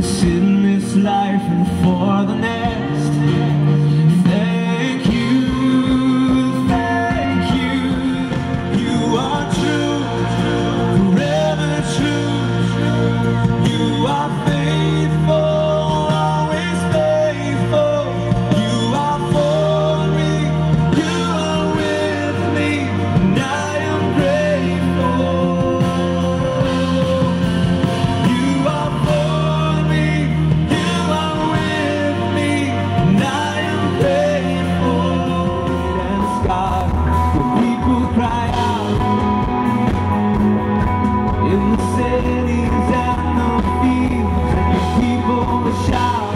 this in this life and for the next. Thank you, you are true, forever true. You are faithful, always faithful. You are for me, you are with me, and I am grateful. You are for me, you are with me, and I am grateful. And sky, the people cry out in the cities and the fields, and your people will shout,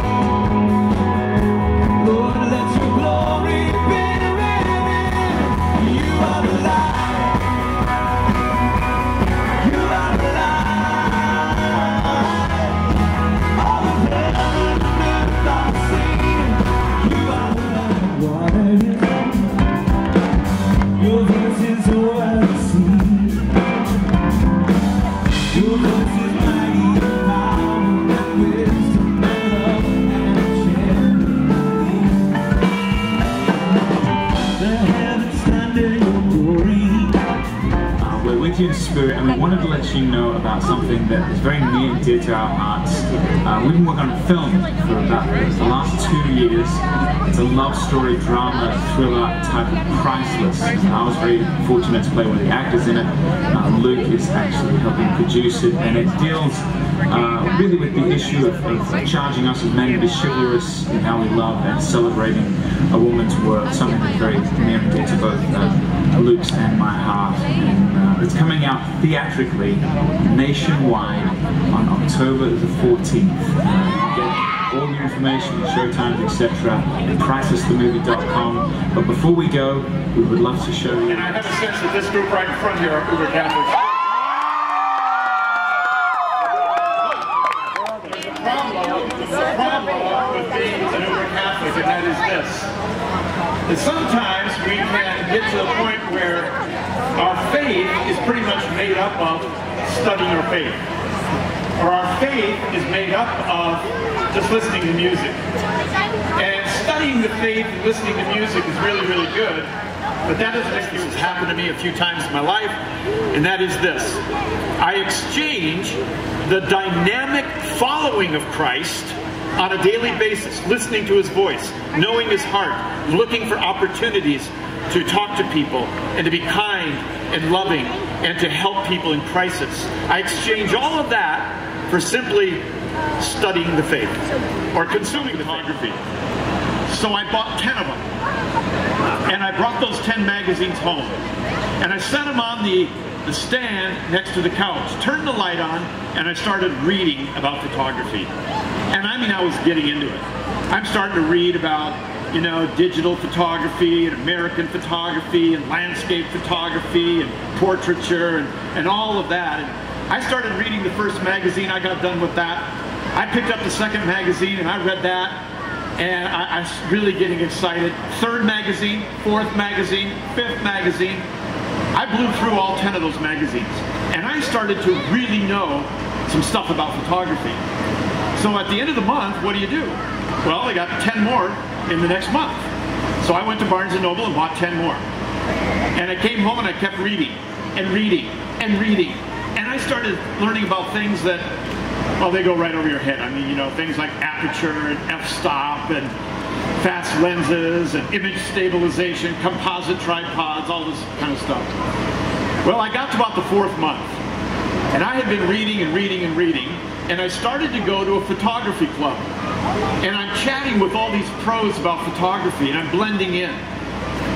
Lord, let your glory be revealed. You are the light, you are the light. All of heaven and earth are singing, you are the light. Water is your voice is all I see. Your voice is mighty in power and wisdom and love and charity. The heavens stand in your glory. We're with you in spirit, and we wanted to let you know about something that is very near and dear to our hearts. We've been working on a film for about the last 2 years. It's a love story, drama, thriller titled Priceless. I was very fortunate to play with the actors in it. Luke is actually helping produce it, and it deals really with the issue of charging us as men to be chivalrous in how we love and celebrating a woman's worth, something that's very near and dear to both Luke's and my heart. And it's coming out theatrically nationwide on October the 14th. Get all your information, showtimes, etc. at pricelessthemovie.com. But before we go, we would love to show you. And I have a sense that this group right in front here are Uber Catholics. There's a problem with being an Uber Catholic, and that is this. That sometimes we can get to the point where our faith is pretty much made up of studying our faith. Or our faith is made up of just listening to music. And studying the faith and listening to music is really, really good, but that doesn't make this happen to me a few times in my life, and that is this. I exchange the dynamic following of Christ on a daily basis, listening to his voice, knowing his heart, looking for opportunities to talk to people and to be kind and loving and to help people in crisis. I exchange all of that for simply studying the faith or consuming photography. So I bought 10 of them, and I brought those 10 magazines home, and I set them on the stand next to the couch, turned the light on, and I started reading about photography. And I mean, I was getting into it. I'm starting to read about, you know, digital photography and American photography and landscape photography and portraiture and all of that. And I started reading the first magazine. I got done with that. I picked up the second magazine and I read that, and I was really getting excited. Third magazine, fourth magazine, fifth magazine. I blew through all 10 of those magazines, and I started to really know some stuff about photography. So at the end of the month, what do you do? Well, I got 10 more in the next month. So I went to Barnes & Noble and bought 10 more. And I came home and I kept reading and reading and reading. And I started learning about things that, well, they go right over your head. I mean, you know, things like aperture and f-stop and fast lenses and image stabilization, composite tripods, all this kind of stuff. Well, I got to about the 4th month, and I had been reading and reading and reading, and I started to go to a photography club. And I'm chatting with all these pros about photography, and I'm blending in.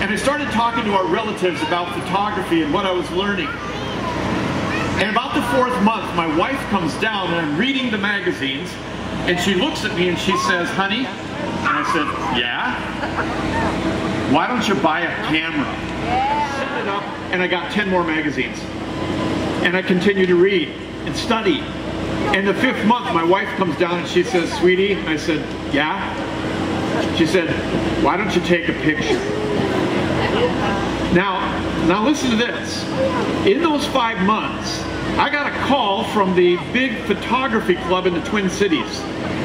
And I started talking to our relatives about photography and what I was learning. And about the 4th month, my wife comes down, and I'm reading the magazines, and she looks at me and she says, "Honey," and I said, "Yeah? Why don't you buy a camera?" I set it up, and I got 10 more magazines. And I continue to read and study. And the 5th month, my wife comes down and she says, "Sweetie," I said, "Yeah?" She said, "Why don't you take a picture?" Now listen to this. In those 5 months, I got a call from the big photography club in the Twin Cities,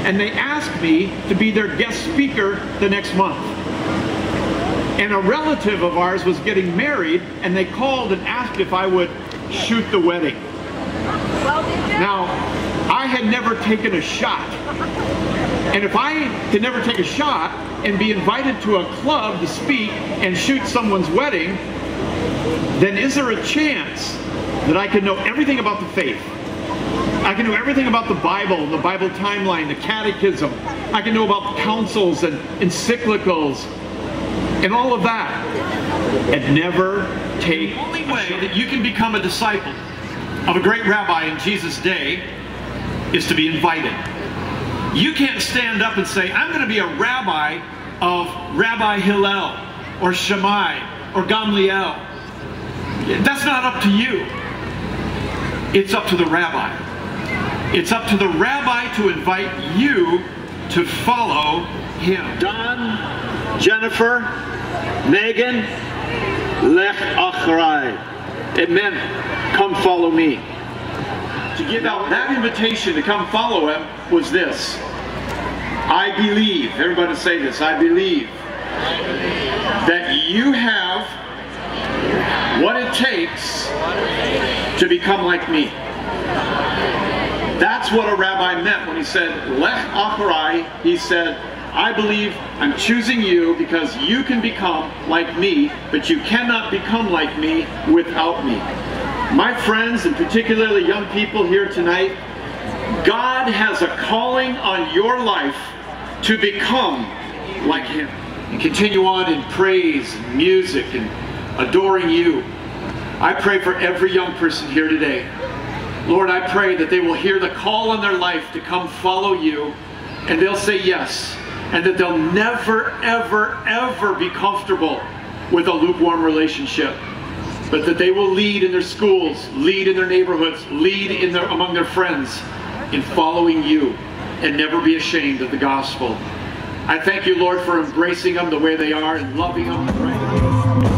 and they asked me to be their guest speaker the next month. And a relative of ours was getting married, and they called and asked if I would shoot the wedding. Now, I had never taken a shot. And if I could never take a shot and be invited to a club to speak and shoot someone's wedding, then is there a chance that I can know everything about the faith? I can know everything about the Bible timeline, the catechism. I can know about councils and encyclicals and all of that, and never take the only way that you can become a disciple of a great rabbi in Jesus' day is to be invited. You can't stand up and say, I'm going to be a rabbi of Rabbi Hillel or Shammai or Gamliel. That's not up to you. It's up to the rabbi. It's up to the rabbi to invite you to follow him. Don, Jennifer, Megan, Lech Achrai. It meant, come follow me. To give out that invitation to come follow him was this. I believe, everybody say this, I believe that you have what it takes to become like me. That's what a rabbi meant when he said, Lech Achrai. He said, I believe I'm choosing you because you can become like me, but you cannot become like me without me. My friends, and particularly young people here tonight, God has a calling on your life to become like him. And continue on in praise and music and adoring you. I pray for every young person here today. Lord, I pray that they will hear the call on their life to come follow you, and they'll say yes, and that they'll never, ever, ever be comfortable with a lukewarm relationship, but that they will lead in their schools, lead in their neighborhoods, lead in among their friends in following you, and never be ashamed of the gospel. I thank you, Lord, for embracing them the way they are and loving them.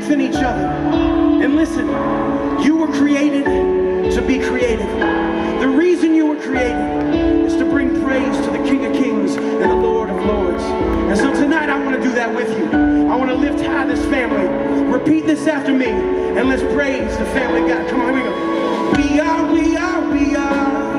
faith in each other. And listen, you were created to be creative. The reason you were created is to bring praise to the King of Kings and the Lord of Lords. And so tonight I want to do that with you. I want to lift high this family. Repeat this after me, and let's praise the family God. Come on, here we go. We are, we are, we are.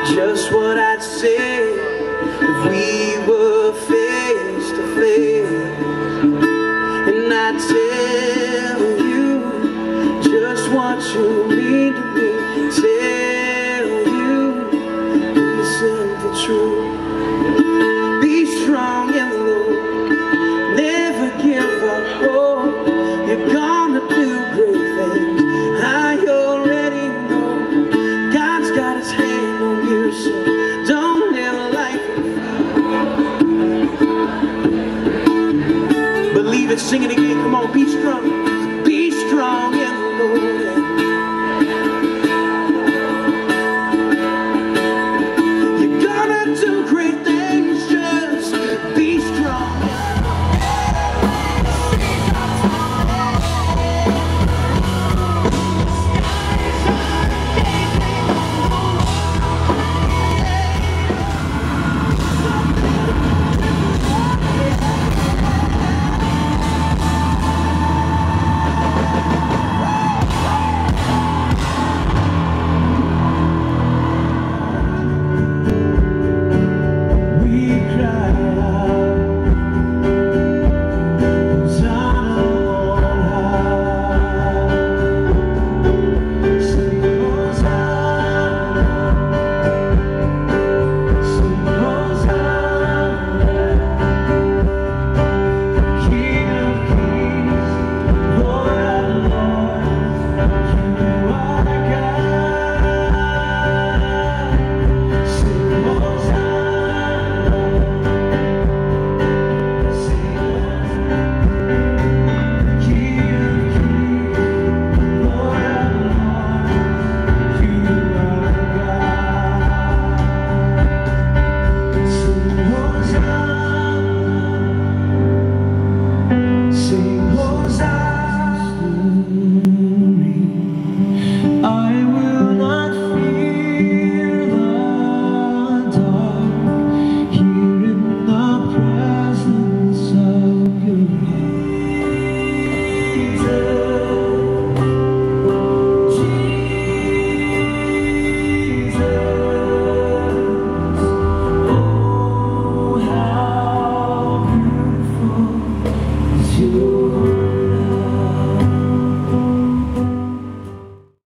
Just what I'd say if we were face to face, and I'd tell you just what you mean to me. Tell you listen the truth. Be strong in the Lord. Never give up hope. You're gonna do great things. I already know God's got His hand on you, so don't live life. Believe it, sing it again. Come on, be strong. Be strong in the Lord.